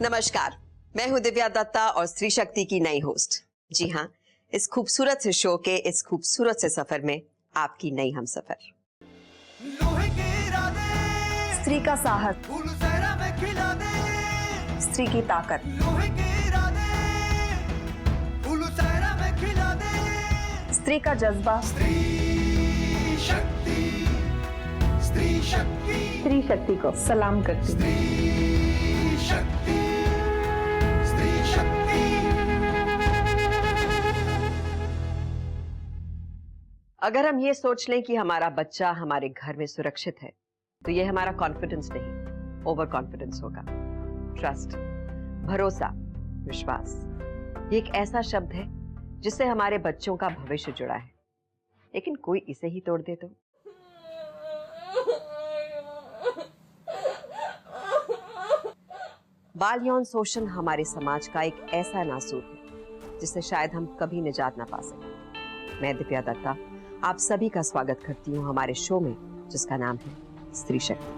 नमस्कार, मैं हूं दिव्या दत्ता और स्त्री शक्ति की नई होस्ट। जी हाँ, इस खूबसूरत से शो के इस खूबसूरत से सफर में आपकी नई हमसफर। स्त्री का साहस, स्त्री की ताकत, स्त्री का जज्बा, स्त्री शक्ति को सलाम करती हूँ। अगर हम ये सोच लें कि हमारा बच्चा हमारे घर में सुरक्षित है, तो ये हमारा कॉन्फिडेंस नहीं, ओवर कॉन्फिडेंस होगा। ट्रस्ट, भरोसा, विश्वास, ये एक ऐसा शब्द है जिससे हमारे बच्चों का भविष्य जुड़ा है, लेकिन कोई इसे ही तोड़ दे तो। बाल यौन शोषण हमारे समाज का एक ऐसा नासूर है जिससे शायद हम कभी निजात ना पा सके। मैं दिव्या दत्ता आप सभी का स्वागत करती हूँ हमारे शो में, जिसका नाम है स्त्री शक्ति।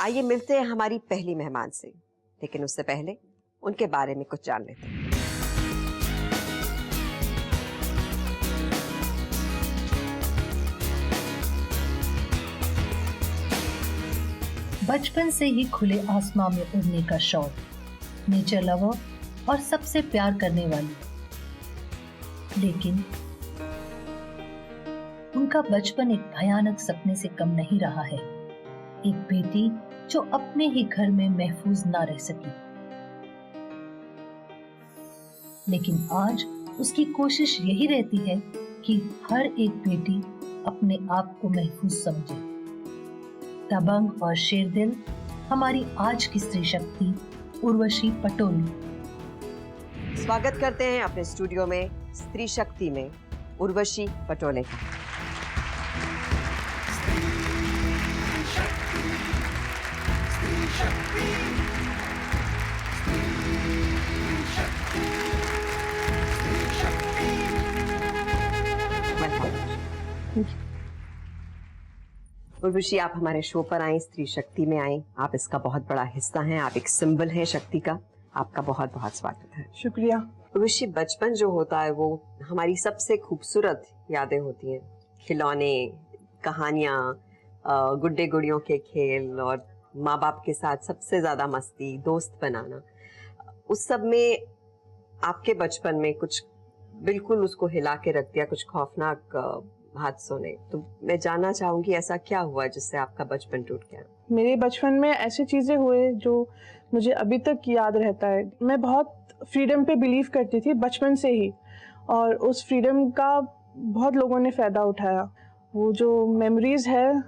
आइए मिलते हैं हमारी पहली मेहमान से, लेकिन उससे पहले उनके बारे में कुछ जान लेते हैं। बचपन से ही खुले आसमां में उड़ने का शौक, नेचर लवर और सबसे प्यार करने वाली, लेकिन उनका बचपन एक भयानक सपने से कम नहीं रहा है। एक बेटी जो अपने ही घर में महफूज ना रह सकी, लेकिन आज उसकी कोशिश यही रहती है कि हर एक बेटी अपने आप को महफूज समझे। दबंग और शेरदिल हमारी आज की स्त्री शक्ति उर्वशी पटोले। स्वागत करते हैं अपने स्टूडियो में स्त्री शक्ति में उर्वशी पटोले का। उर्वशी, आप हमारे शो पर आई, स्त्री शक्ति में आई। आप इसका बहुत बड़ा हिस्सा हैं, आप एक सिंबल हैं शक्ति का। आपका बहुत बहुत स्वागत है। शुक्रिया। उर्वशी, बचपन जो होता है वो हमारी सबसे खूबसूरत यादें होती हैं। खिलौने, कहानियाँ, गुड्डे गुड़ियों के खेल और माँ बाप के साथ सबसे ज्यादा मस्ती, दोस्त बनाना। उस सब में आपके बचपन में कुछ बिल्कुल उसको हिला के रख दिया, कुछ खौफनाक हादसों ने। तो मैं जानना चाहूंगी ऐसा क्या हुआ जिससे आपका बचपन टूट गया? मेरे बचपन में ऐसी चीज़ें हुए जो मुझे अभी तक याद रहता है। मैं बहुत फ्रीडम पे बिलीव करती थी बचपन से ही, और उस फ्रीडम का बहुत लोगों ने फ़ायदा उठाया। वो जो मेमोरीज है,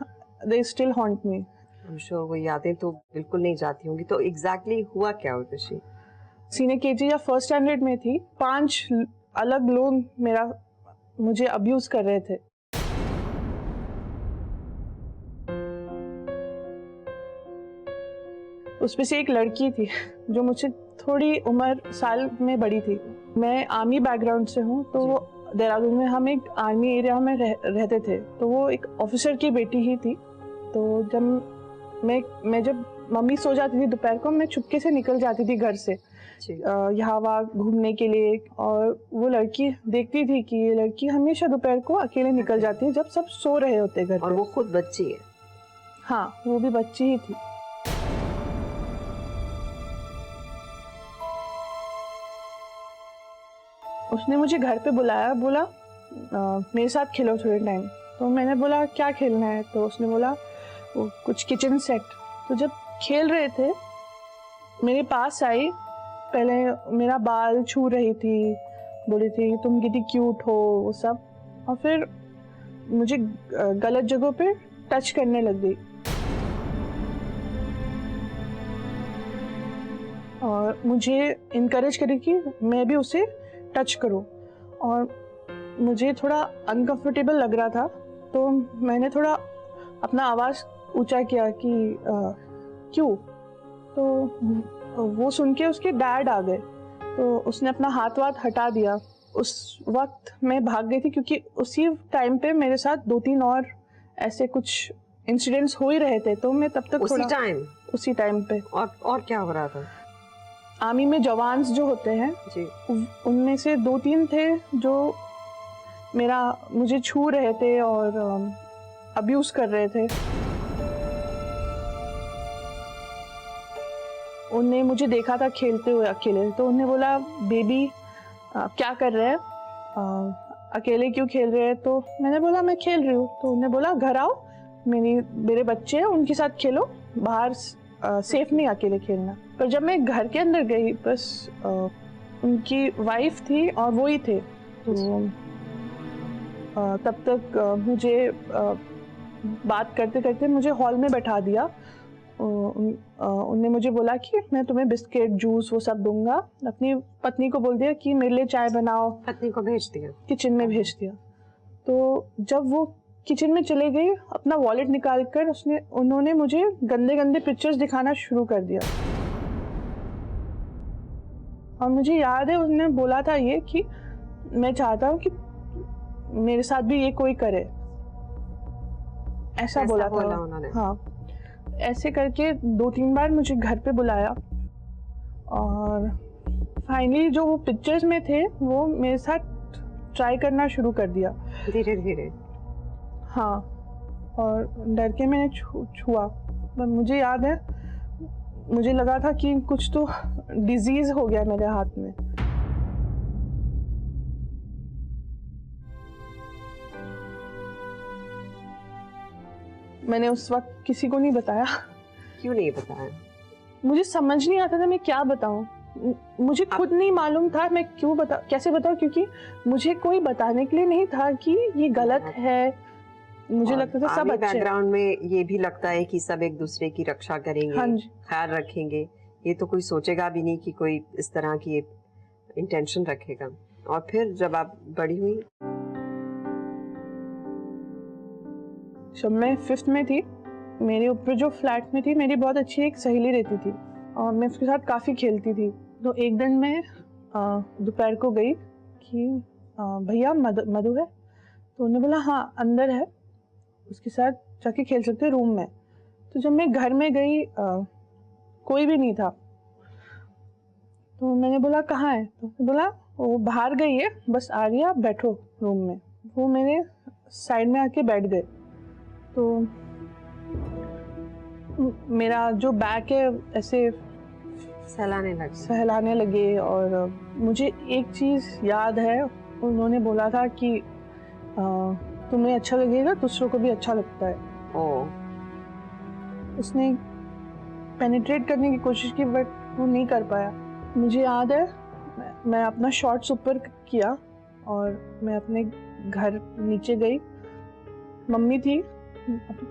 they still haunt me. I'm sure वो यादें तो बिल्कुल नहीं जाती होंगी। तो एग्जैक्टली हुआ क्या उर्वशी? सीनियर केजी या फर्स्ट स्टैंडर्ड में थी, 5 अलग लोग मुझे अब्यूज़ कर रहे थे। उसमें से एक लड़की थी जो मुझसे थोड़ी उम्र साल में बड़ी थी। मैं आर्मी बैकग्राउंड से हूँ, तो वो देहरादून में हम एक आर्मी एरिया में रहते थे। तो वो एक ऑफिसर की बेटी ही थी। तो जब मैं जब मम्मी सो जाती थी दोपहर को, मैं चुपके से निकल जाती थी घर से यहाँ वहाँ घूमने के लिए। और वो लड़की देखती थी कि ये लड़की हमेशा दोपहर को अकेले निकल जाती है जब सब सो रहे होते घर। और वो खुद बच्ची है? हाँ, वो भी बच्ची ही थी। उसने मुझे घर पे बुलाया, बोला मेरे साथ खेलो थोड़े टाइम। तो मैंने बोला क्या खेलना है? तो उसने बोला वो कुछ किचन सेट। तो जब खेल रहे थे मेरे पास आई, पहले मेरा बाल छू रही थी, बोली थी तुम कितनी क्यूट हो, वो सब। और फिर मुझे गलत जगहों पे टच करने लग गई और मुझे इनकरेज करी कि मैं भी उसे टच करूं। और मुझे थोड़ा अनकंफर्टेबल लग रहा था, तो मैंने थोड़ा अपना आवाज़ ऊंचा किया कि क्यों। तो वो सुन के उसके डैड आ गए, तो उसने अपना हाथ हटा दिया। उस वक्त मैं भाग गई थी क्योंकि उसी टाइम पे मेरे साथ 2-3 और ऐसे कुछ इंसिडेंट्स हो ही रहे थे। तो मैं तब तक उसी उसी टाइम पे। और क्या हो रहा था? आर्मी में जवान्स जो होते हैं जी। उनमें से 2-3 थे जो मुझे छू रहे थे और अब्यूज कर रहे थे। उन्हें मुझे देखा था खेलते हुए अकेले, तो उन्हें बोला बेबी क्या कर रहे हैं, अकेले क्यों खेल रहे हैं? तो मैंने बोला मैं खेल रही हूँ। तो उन्हें बोला घर आओ, मेरे बच्चे हैं उनके साथ खेलो, बाहर सेफ नहीं अकेले खेलना। पर जब मैं घर के अंदर गई बस उनकी वाइफ थी और वो ही थे। तो तब तक मुझे बात करते करते मुझे हॉल में बैठा दिया। उनने मुझे बोला कि मैं तुम्हें बिस्किट जूस वो सब दूंगा। अपनी पत्नी को बोल दिया कि मेरे लिए चाय बनाओ, पत्नी को भेज दिया, किचन में भेज दिया। तो जब वो किचन में चले गई, अपना वॉलेट निकाल कर उन्होंने मुझे गंदे गंदे पिक्चर्स दिखाना शुरू कर दिया। और मुझे याद है उन्होंने बोला था ये कि मैं चाहता हूँ कि मेरे साथ भी ये कोई करे, ऐसा बोला था उन्होंने। हाँ, ऐसे करके 2-3 बार मुझे घर पे बुलाया और फाइनली जो वो पिक्चर्स में थे वो मेरे साथ ट्राई करना शुरू कर दिया धीरे धीरे। हाँ, और डर के मैंने छुआ। मुझे याद है मुझे लगा था कि कुछ तो डिजीज हो गया मेरे हाथ में। मैंने उस वक्त किसी को नहीं बताया। क्यों नहीं बताया? मुझे समझ नहीं आता था मैं क्या बताऊं। मुझे खुद नहीं मालूम था मैं कैसे बताऊं, क्योंकि मुझे कोई बताने के लिए नहीं था कि ये गलत है। मुझे लगता था सब अच्छे। बैकग्राउंड में ये भी लगता है कि सब एक दूसरे की रक्षा करेंगे, हाँ, ख्याल रखेंगे। ये तो कोई सोचेगा भी नहीं कि कोई इस तरह की इंटेंशन रखेगा। और फिर जब आप बड़ी हुई, जब मैं 5th में थी, मेरे ऊपर जो फ्लैट में थी मेरी बहुत अच्छी एक सहेली रहती थी और मैं उसके साथ काफ़ी खेलती थी। तो एक दिन मैं दोपहर को गई कि भैया मधु है? तो उन्होंने बोला हाँ अंदर है, उसके साथ जाके खेल सकते रूम में। तो जब मैं घर में गई कोई भी नहीं था। तो मैंने बोला कहाँ है? तो बोला वो बाहर गई है, बस आ रही है, आप बैठो रूम में। वो मेरे साइड में आके बैठ गए। तो मेरा जो बैक है ऐसे सहलाने लगे और मुझे एक चीज़ याद है, उन्होंने बोला था कि तुम्हें अच्छा लगेगा, दूसरों को भी अच्छा लगता है। उसने पेनिट्रेट करने की कोशिश की बट वो नहीं कर पाया। मुझे याद है मैं अपना शॉर्ट्स ऊपर किया और मैं अपने घर नीचे गई। मम्मी थी,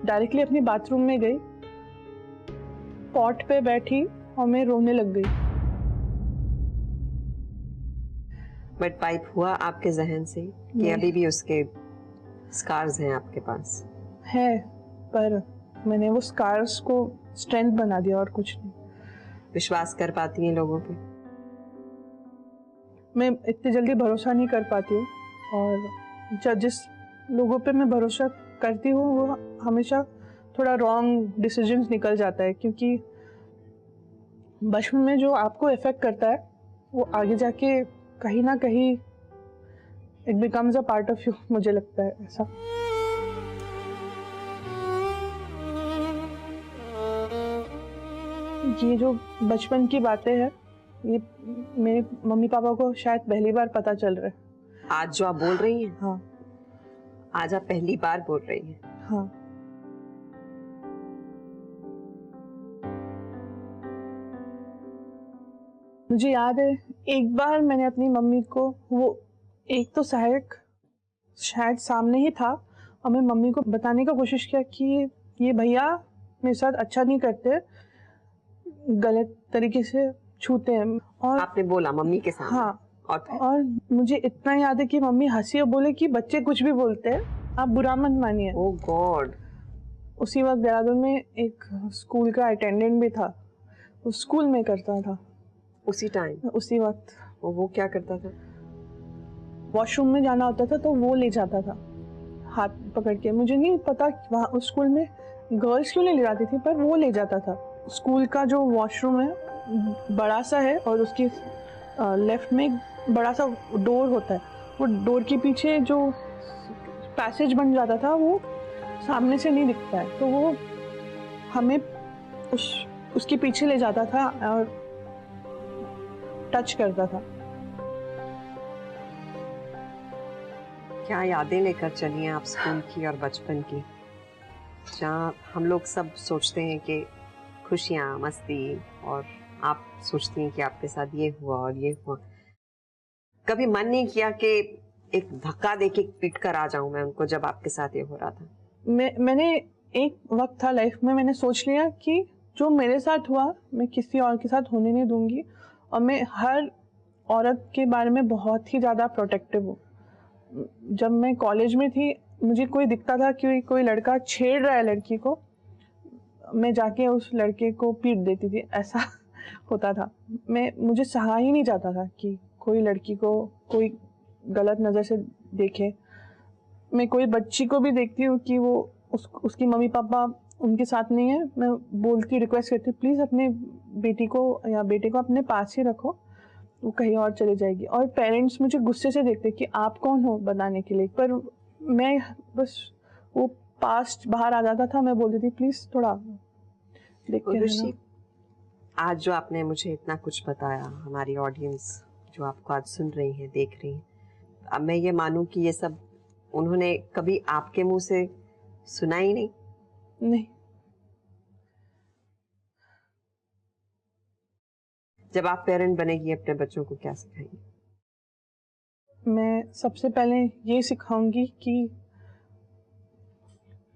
डायरेक्टली अपनी बाथरूम में गई, पॉट पे बैठी और मैं रोने लग गई। बट पाइप हुआ आपके जहन से कि अभी भी उसके स्कार्स हैं आपके पास? है, पर मैंने वो स्कार्स को स्ट्रेंथ बना दिया और कुछ नहीं। विश्वास कर पाती हैं लोगों पे? मैं इतनी जल्दी भरोसा नहीं कर पाती हूँ और जिस लोगों पे मैं भरोसा करती हूँ वो हमेशा थोड़ा रॉन्ग डिसीजंस निकल जाता है, क्योंकि बचपन में जो आपको इफेक्ट करता है वो आगे जाके कहीं ना कहीं it becomes a part of you, मुझे लगता है ऐसा। ये जो बचपन की बातें हैं ये मेरे मम्मी पापा को शायद पहली बार पता चल रहा है। आज जो आप बोल रही हैं? हाँ, आज आप पहली बार बोल रही हैं? हाँ। मुझे याद है एक बार मैंने अपनी मम्मी को, वो एक तो सहायक शायद सामने ही था और मैं मम्मी को बताने का कोशिश किया कि ये भैया मेरे साथ अच्छा नहीं करते, गलत तरीके से छूते हैं। और आपने बोला मम्मी के सामने? हाँ। और मुझे इतना याद है कि मम्मी हंसी और बोले कि बच्चे कुछ भी बोलते हैं, आप बुरा मत मानिए। ओह गॉड। उसी वक्त देहरादून में एक स्कूल का अटेंडेंट भी था, वो स्कूल में करता था उसी टाइम? उसी वक्त। वो क्या करता था? वॉशरूम में जाना होता था तो वो ले जाता था हाथ पकड़ के। मुझे नहीं पता वहाँ उस स्कूल में गर्ल्स क्यों नहीं ले जाती थी, पर वो ले जाता था। स्कूल का जो वॉशरूम है बड़ा सा है और उसके लेफ्ट में एक बड़ा सा डोर होता है। वो डोर के पीछे जो पैसेज बन जाता था वो सामने से नहीं दिखता है, तो वो हमें उसके पीछे ले जाता था और टच करता था। क्या यादें लेकर चली हैं आप स्कूल की और बचपन की, जहाँ हम लोग सब सोचते हैं कि खुशियाँ, मस्ती, और आप सोचती हैं कि आपके साथ ये हुआ और ये हुआ। कभी मन नहीं किया कि एक धक्का देके पीट कर आ जाऊं मैं उनको जब आपके साथ ये हो रहा था? मैंने एक वक्त था लाइफ में, मैंने सोच लिया कि जो मेरे साथ हुआ मैं किसी और के साथ होने नहीं दूंगी, और मैं हर औरत के बारे में बहुत ही ज़्यादा प्रोटेक्टिव हूँ। जब मैं कॉलेज में थी, मुझे कोई दिखता था कि कोई लड़का छेड़ रहा है लड़की को, मैं जाके उस लड़के को पीट देती थी, ऐसा होता था। मुझे सहा ही नहीं जाता था कि कोई लड़की को कोई गलत नज़र से देखे। मैं कोई बच्ची को भी देखती हूँ कि वो उसकी मम्मी पापा उनके साथ नहीं है, मैं बोलती, रिक्वेस्ट करती, प्लीज़ अपने बेटी को या बेटे को अपने पास ही रखो, वो कहीं और चली जाएगी। और पेरेंट्स मुझे गुस्से से देखते कि आप कौन हो बताने के लिए, पर मैं बस वो पास्ट बाहर आ जाता था, मैं बोलती थी प्लीज़ थोड़ा देख के रहना। आज जो आपने मुझे इतना कुछ बताया, हमारी ऑडियंस जो आपको आज सुन रही है, देख रही है, अब मैं ये मानूं कि ये सब उन्होंने कभी आपके मुंह से सुना ही नहीं? नहीं। जब आप पेरेंट बनेगी अपने बच्चों को क्या सिखाएंगी? मैं सबसे पहले ये सिखाऊंगी कि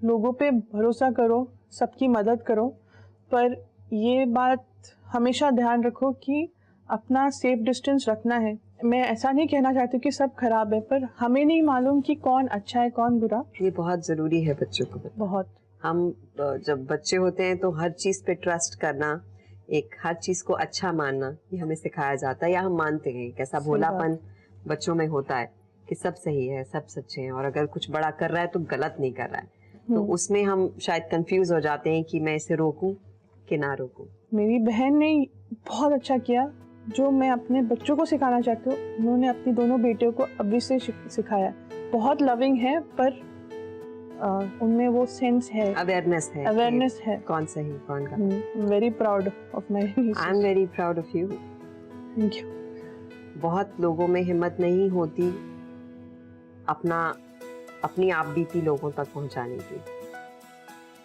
लोगों पे भरोसा करो, सबकी मदद करो, पर ये बात हमेशा ध्यान रखो कि अपना सेफ डिस्टेंस रखना है। मैं ऐसा नहीं कहना चाहती कि सब खराब है, पर हमें नहीं मालूम कि कौन अच्छा है कौन बुरा। ये बहुत ज़रूरी है बच्चों को। बहुत। हम जब बच्चे होते हैं तो हर चीज़ पे ट्रस्ट करना, एक हर चीज़ को अच्छा मानना, ये हमें सिखाया जाता है, या हम मानते हैं। कैसा भोलापन बच्चों में होता है कि सब सही है, सब सच्चे हैं, और अगर कुछ बड़ा कर रहा है तो गलत नहीं कर रहा है। तो उसमें हम शायद कंफ्यूज हो जाते हैं कि मैं इसे रोकूं कि ना रोकूं। मेरी बहन ने बहुत अच्छा किया, जो मैं अपने बच्चों को सिखाना चाहती हूँ, उन्होंने अपनी दोनों बेटियों को अभी से सिखाया। बहुत लविंग है, पर उनमें वो सेंस है, अवेयरनेस है कौन सही कौन गलत। Very proud of my nieces. I am very proud of you. Thank you. बहुत लोगों में हिम्मत नहीं होती अपनी आप बीती लोगों तक पहुंचाने की।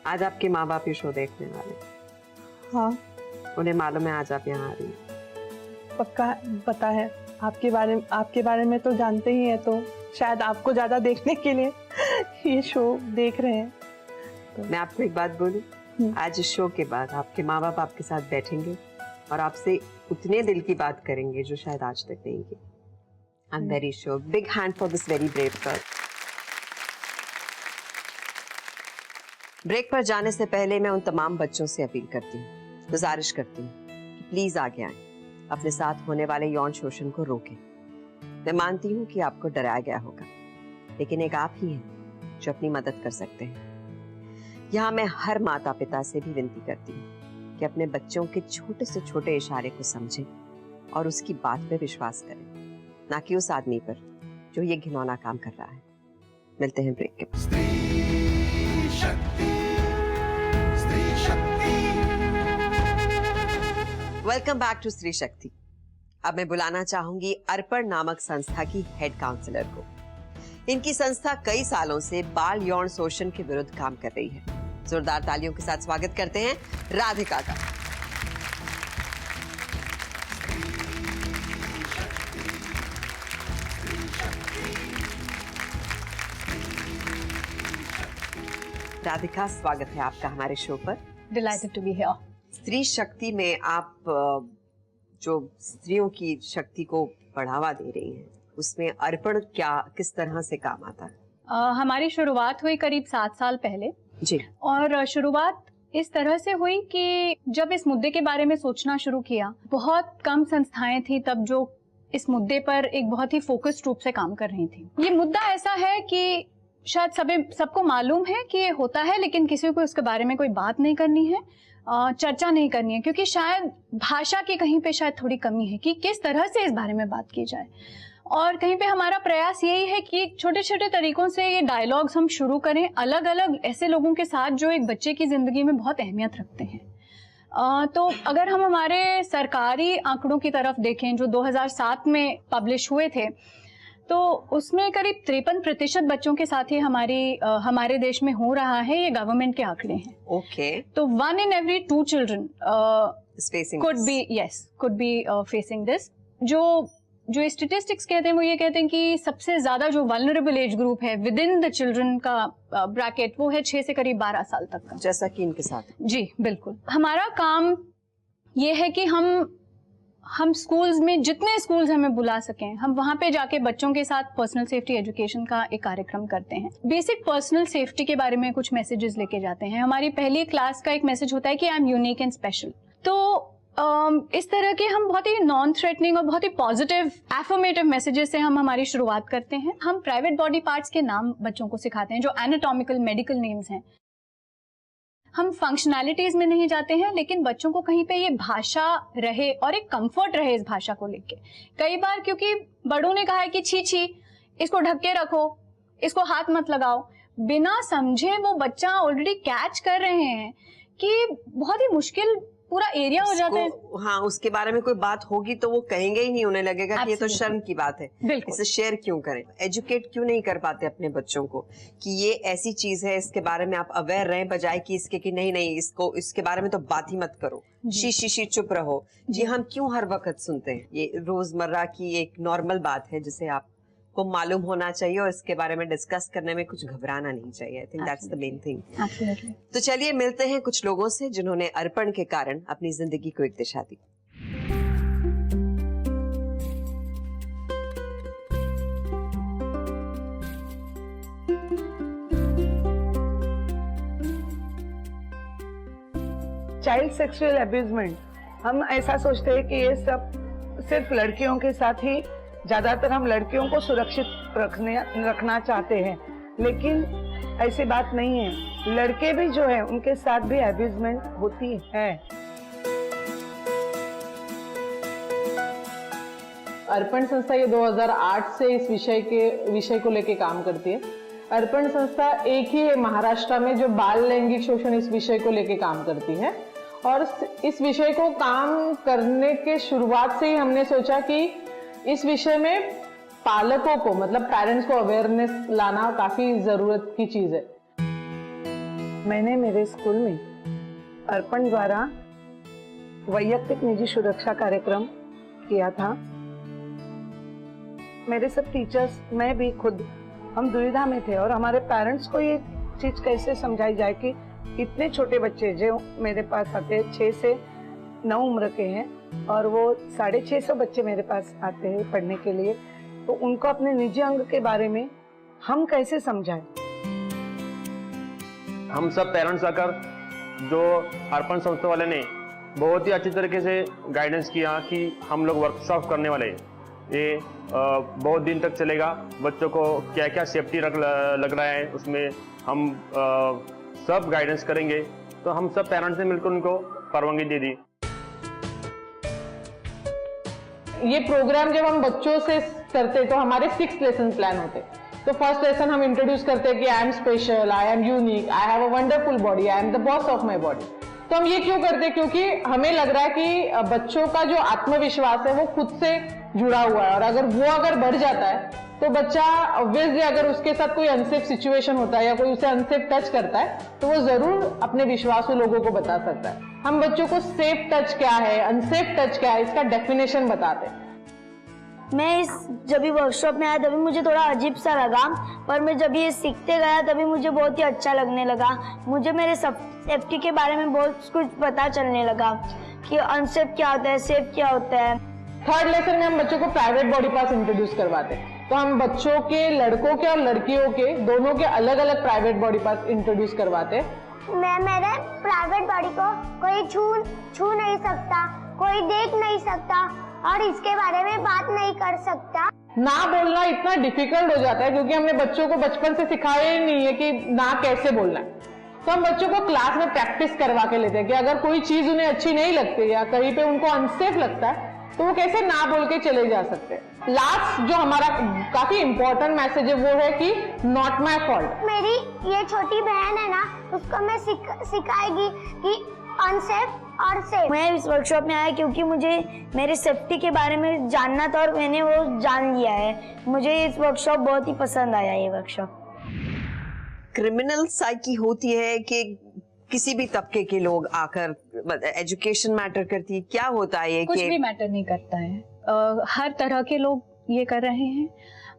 आज आपके माँ बाप ये शो देखने वाले, हाँ, उन्हें मालूम है आज आप यहाँ आ रही हैं? पक्का पता है। आपके बारे में तो जानते ही हैं, तो शायद आपको ज्यादा देखने के लिए ये शो देख रहे हैं। तो मैं आपको एक बात बोलूं, आज इस शो के बाद आपके माँ बाप आपके साथ बैठेंगे और आपसे उतने दिल की बात करेंगे जो शायद आज तक नहीं की। I am very sure. Big hand for this very brave girl. Break पर जाने से पहले मैं उन तमाम बच्चों से अपील करती हूँ, गुजारिश करती हूँ कि प्लीज आगे आएं, अपने साथ होने वाले यौन शोषण को रोकें। मैं मानती हूँ कि आपको डराया गया होगा, लेकिन एक आप ही हैं जो अपनी मदद कर सकते हैं। यहाँ मैं हर माता पिता से भी विनती करती हूँ कि अपने बच्चों के छोटे से छोटे इशारे को समझें और उसकी बात पर विश्वास करें, ना कि उस आदमी पर जो ये घिनौना काम कर रहा है। मिलते हैं ब्रेक के बाद। वेलकम बैक टू स्त्री शक्ति। अब मैं बुलाना चाहूंगी अर्पण नामक संस्था की हेड काउंसलर को। इनकी संस्था कई सालों से बाल यौन शोषण के विरुद्ध काम कर रही है। जोरदार तालियों के साथ स्वागत करते हैं राधिका का। राधिका, स्वागत है आपका हमारे शो पर। Delighted to be here. स्त्री शक्ति में आप जो स्त्रियों की शक्ति को बढ़ावा दे रही हैं, उसमें अर्पण किस तरह से काम आता है? हमारी शुरुआत हुई करीब 7 साल पहले जी। और शुरुआत इस तरह से हुई कि जब इस मुद्दे के बारे में सोचना शुरू किया, बहुत कम संस्थाएं थी तब जो इस मुद्दे पर एक बहुत ही फोकस्ड रूप से काम कर रही थी। ये मुद्दा ऐसा है कि शायद सबको मालूम है कि ये होता है, लेकिन किसी को इसके बारे में कोई बात नहीं करनी है। चर्चा नहीं करनी है, क्योंकि शायद भाषा की कहीं पे शायद थोड़ी कमी है कि किस तरह से इस बारे में बात की जाए। और कहीं पे हमारा प्रयास यही है कि छोटे छोटे तरीकों से ये डायलॉग्स हम शुरू करें अलग अलग ऐसे लोगों के साथ जो एक बच्चे की ज़िंदगी में बहुत अहमियत रखते हैं। तो अगर हम हमारे सरकारी आंकड़ों की तरफ देखें जो 2007 में पब्लिश हुए थे, तो उसमें करीब 53% बच्चों के साथ ही हमारे देश में हो रहा है। ये गवर्नमेंट के आंकड़े हैं। ओके। तो 1 in every 2 children could be facing this। जो स्टेटिस्टिक्स कहते हैं वो ये कहते हैं कि सबसे ज्यादा जो वल्नरेबल एज ग्रुप है विद इन द चिल्ड्रन का ब्रैकेट वो है 6 से करीब 12 साल तक का, जैसा कि इनके साथ। जी बिल्कुल। हमारा काम ये है कि हम स्कूल्स में जितने स्कूल्स हमें बुला सकें हम वहाँ पे जाके बच्चों के साथ पर्सनल सेफ्टी एजुकेशन का एक कार्यक्रम करते हैं। बेसिक पर्सनल सेफ्टी के बारे में कुछ मैसेजेस लेके जाते हैं। हमारी पहली क्लास का एक मैसेज होता है कि I am unique and special. तो इस तरह के हम बहुत ही नॉन थ्रेटनिंग और बहुत ही पॉजिटिव एफर्मेटिव मैसेजेस से हम हमारी शुरुआत करते हैं। हम प्राइवेट बॉडी पार्ट्स के नाम बच्चों को सिखाते हैं जो एनाटॉमिकल मेडिकल नेम्स हैं। हम फंक्शनैलिटीज में नहीं जाते हैं, लेकिन बच्चों को कहीं पे ये भाषा रहे और एक कंफर्ट रहे इस भाषा को लेके। कई बार क्योंकि बड़ों ने कहा है कि छी छी इसको ढक के रखो, इसको हाथ मत लगाओ, बिना समझे वो बच्चा ऑलरेडी कैच कर रहे हैं कि बहुत ही मुश्किल पूरा एरिया हो जाता है। हाँ, उसके बारे में कोई बात होगी तो वो कहेंगे ही नहीं, उन्हें लगेगा कि ये तो शर्म की बात है, इसे शेयर क्यों करें। एजुकेट क्यों नहीं कर पाते अपने बच्चों को कि ये ऐसी चीज है, इसके बारे में आप अवेयर रहें, बजाय कि इसके कि नहीं इसके बारे में तो बात ही मत करो, शी चुप रहो। जी हम क्यों हर वक्त सुनते हैं? ये रोजमर्रा की एक नॉर्मल बात है जिसे आपको मालूम होना चाहिए और इसके बारे में डिस्कस करने में कुछ घबराना नहीं चाहिए। I think that's the main thing. तो चलिए मिलते हैं कुछ लोगों से जिन्होंने अर्पण के कारण अपनी जिंदगी को एक दिशा दी। चाइल्ड सेक्सुअल अब्यूजमेंट, हम ऐसा सोचते हैं कि ये सब सिर्फ लड़कियों के साथ ही, ज्यादातर हम लड़कियों को सुरक्षित रखना चाहते हैं, लेकिन ऐसी बात नहीं है। लड़के भी जो है उनके साथ भी अब्यूजमेंट होती है। अर्पण संस्था ये 2008 से इस विषय को लेके काम करती है। अर्पण संस्था एक ही है महाराष्ट्र में जो बाल लैंगिक शोषण इस विषय को लेके काम करती है, और इस विषय को काम करने के शुरुआत से ही हमने सोचा कि इस विषय में पालकों को, मतलब पेरेंट्स को अवेयरनेस लाना काफी जरूरत की चीज है। मैंने मेरे स्कूल में अर्पण द्वारा वैयक्तिक निजी सुरक्षा कार्यक्रम किया था। मेरे सब टीचर्स, मैं भी खुद, हम दुविधा में थे और हमारे पेरेंट्स को ये चीज कैसे समझाई जाए कि इतने छोटे बच्चे जो मेरे पास आते हैं 6 से 9 उम्र के हैं और वो 650 बच्चे मेरे पास आते हैं पढ़ने के लिए, तो उनको अपने निजी अंग के बारे में हम कैसे समझाएं? हम सब पेरेंट्स आकर जो अर्पण संस्था वाले ने बहुत ही अच्छी तरीके से गाइडेंस किया कि हम लोग वर्कशॉप करने वाले हैं, ये बहुत दिन तक चलेगा। बच्चों को क्या क्या सेफ्टी लग रहा है उसमें हम सब गाइडेंस करेंगे। तो हम सब पेरेंट्स ने मिलकर उनको परवानगी दे दी। ये प्रोग्राम जब हम बच्चों से करते तो हमारे 6 लेसन प्लान होते। तो फर्स्ट लेसन हम इंट्रोड्यूस करते हैं कि I am special, I am unique, I have a wonderful body, I am the boss of my body. तो हम ये क्यों करते हैं? क्योंकि हमें लग रहा है कि बच्चों का जो आत्मविश्वास है वो खुद से जुड़ा हुआ है, और अगर बढ़ जाता है तो बच्चा ऑब्वियसली अगर उसके साथ कोई अनसेफ सिचुएशन होता है या कोई उसे अनसेफ टच करता है तो वो जरूर अपने विश्वासू लोगों को बता सकता है। हम बच्चों को सेफ टच क्या है, अनसेफ टच क्या है, इसका डेफिनेशन बताते हैं। मैं जब भी वर्कशॉप में आया तभी मुझे थोड़ा अजीब सा लगा, पर मैं जब ये सीखते गया तभी मुझे बहुत ही अच्छा लगने लगा। मुझे मेरे सेफ्टी के बारे में बहुत कुछ पता चलने लगा कि अनसेफ क्या होता है, सेफ क्या होता है। थर्ड लेसन में हम बच्चों को प्राइवेट बॉडी पार्ट्स इंट्रोड्यूस करवाते हैं। तो हम बच्चों के, लड़कों के और लड़कियों के दोनों के अलग अलग प्राइवेट बॉडी पार्ट्स इंट्रोड्यूस करवाते हैं। मैं मेरे प्राइवेट बॉडी को कोई छू नहीं सकता, कोई देख नहीं सकता और इसके बारे में बात नहीं कर सकता। ना बोलना इतना डिफिकल्ट हो जाता है क्योंकि हमने बच्चों को बचपन से सिखाया ही नहीं है कि ना कैसे बोलना है। तो तो हम बच्चों को क्लास में प्रैक्टिस करवा के लेते हैं कि अगर कोई चीज उन्हें अच्छी नहीं लगती या कहीं पे उनको अनसेफ लगता है तो वो कैसे ना बोल के चले जा सकते हैं। लास्ट जो हमारा काफी इंपॉर्टेंट मैसेज है वो है कि नॉट माई फॉल्ट। मेरी ये छोटी बहन है ना, उसको मैं सिखाएगी कि अनसेफ और सेफ। मैं इस वर्कशॉप में आया क्योंकि मुझे मेरे सेफ्टी के बारे में जानना था और मैंने वो जान लिया है। मुझे इस वर्कशॉप बहुत ही पसंद आया ये वर्कशॉप। क्रिमिनल साइकी होती है कि किसी भी तबके के लोग आकर एजुकेशन मैटर करती है, क्या होता है ये? कुछ भी मैटर नहीं करता है। हर तरह के लोग ये कर रहे हैं,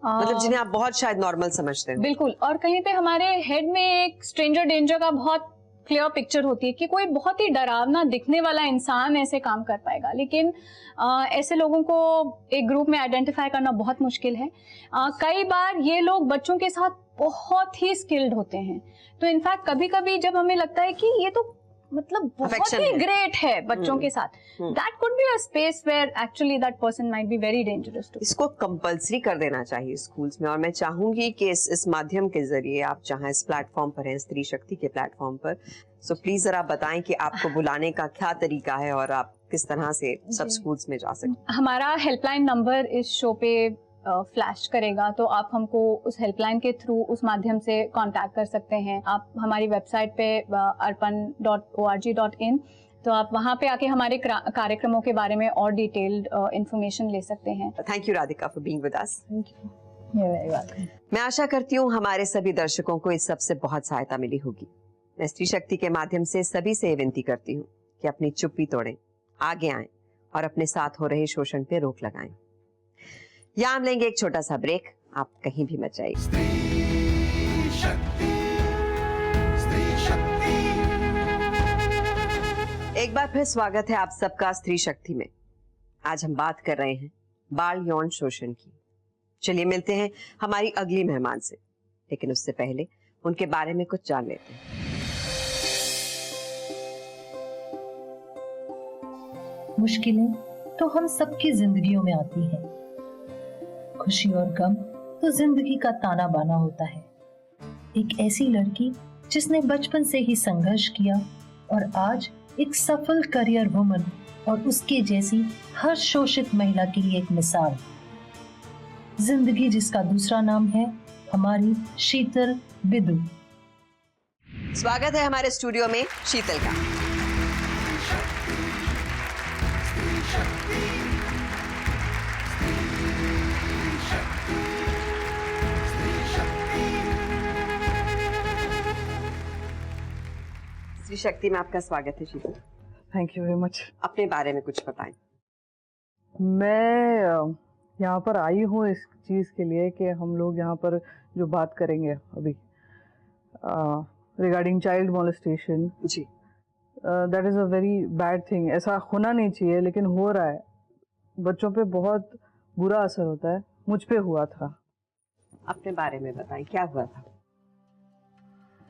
मतलब जिन्हें आप बहुत शायद नॉर्मल समझते हैं। बिल्कुल। और कहीं पे हमारे हेड में एक स्ट्रेंजर डेंजर का बहुत क्लियर पिक्चर होती है कि कोई बहुत ही डरावना दिखने वाला इंसान ऐसे काम कर पाएगा, लेकिन ऐसे लोगों को एक ग्रुप में आइडेंटिफाई करना बहुत मुश्किल है। कई बार ये लोग बच्चों के साथ बहुत ही स्किल्ड होते हैं, तो इनफैक्ट कभी कभी जब हमें लगता है कि ये तो मतलब बहुत ही ग्रेट है बच्चों के साथ, that could be a space where actually that person might be very dangerous too. इसको कंपलसरी कर देना चाहिए स्कूल्स में, और मैं चाहूंगी कि इस माध्यम के जरिए आप जहां इस प्लेटफॉर्म पर हैं, स्त्री शक्ति के प्लेटफॉर्म पर, सो प्लीज जरा बताएं कि आपको बुलाने का क्या तरीका है और आप किस तरह से सब स्कूल्स में जा सकते। हमारा हेल्पलाइन नंबर इस शो पे फ्लैश करेगा, तो आप हमको उस हेल्पलाइन के थ्रू उस माध्यम से कांटेक्ट कर सकते हैं। आप हमारी वेबसाइट पे arpan.org.in, तो आप वहाँ पे आके हमारे कार्यक्रमों के बारे में और डिटेल्ड इंफॉर्मेशन ले सकते हैं। Thank you Radhika for being with us. Thank you. मैं आशा करती हूँ हमारे सभी दर्शकों को इस सबसे बहुत सहायता मिली होगी। मैं स्त्री शक्ति के माध्यम से सभी से विनती करती हूँ कि अपनी चुप्पी तोड़ें, आगे आएं और अपने साथ हो रहे शोषण पे रोक लगाएं। यहाँ हम लेंगे एक छोटा सा ब्रेक, आप कहीं भी मत जाइए। एक बार फिर स्वागत है आप सबका स्त्री शक्ति में। आज हम बात कर रहे हैं बाल यौन शोषण की। चलिए मिलते हैं हमारी अगली मेहमान से, लेकिन उससे पहले उनके बारे में कुछ जान लेते हैं। मुश्किलें तो हम सबकी जिंदगियों में आती हैं। खुशी और गम तो जिंदगी का ताना बाना होता है। एक ऐसी लड़की जिसने बचपन से ही संघर्ष किया और आज एक सफल करियर वुमन और उसके जैसी हर शोषित महिला के लिए एक मिसाल। जिंदगी जिसका दूसरा नाम है हमारी शीतल बिदु। स्वागत है हमारे स्टूडियो में शीतल का। स्त्री शक्ति में आपका स्वागत है Sheetal. Thank you very much. अपने बारे में कुछ बताएं। मैं यहाँ पर आई हूँ इस चीज़ के लिए कि हम लोग यहाँ पर जो बात करेंगे अभी रिगार्डिंग चाइल्ड मोलेस्टेशन, जी, that is a very bad thing. ऐसा होना नहीं चाहिए लेकिन हो रहा है। बच्चों पे बहुत बुरा असर होता है। मुझ पे हुआ था। अपने बारे में बताएं, क्या हुआ था?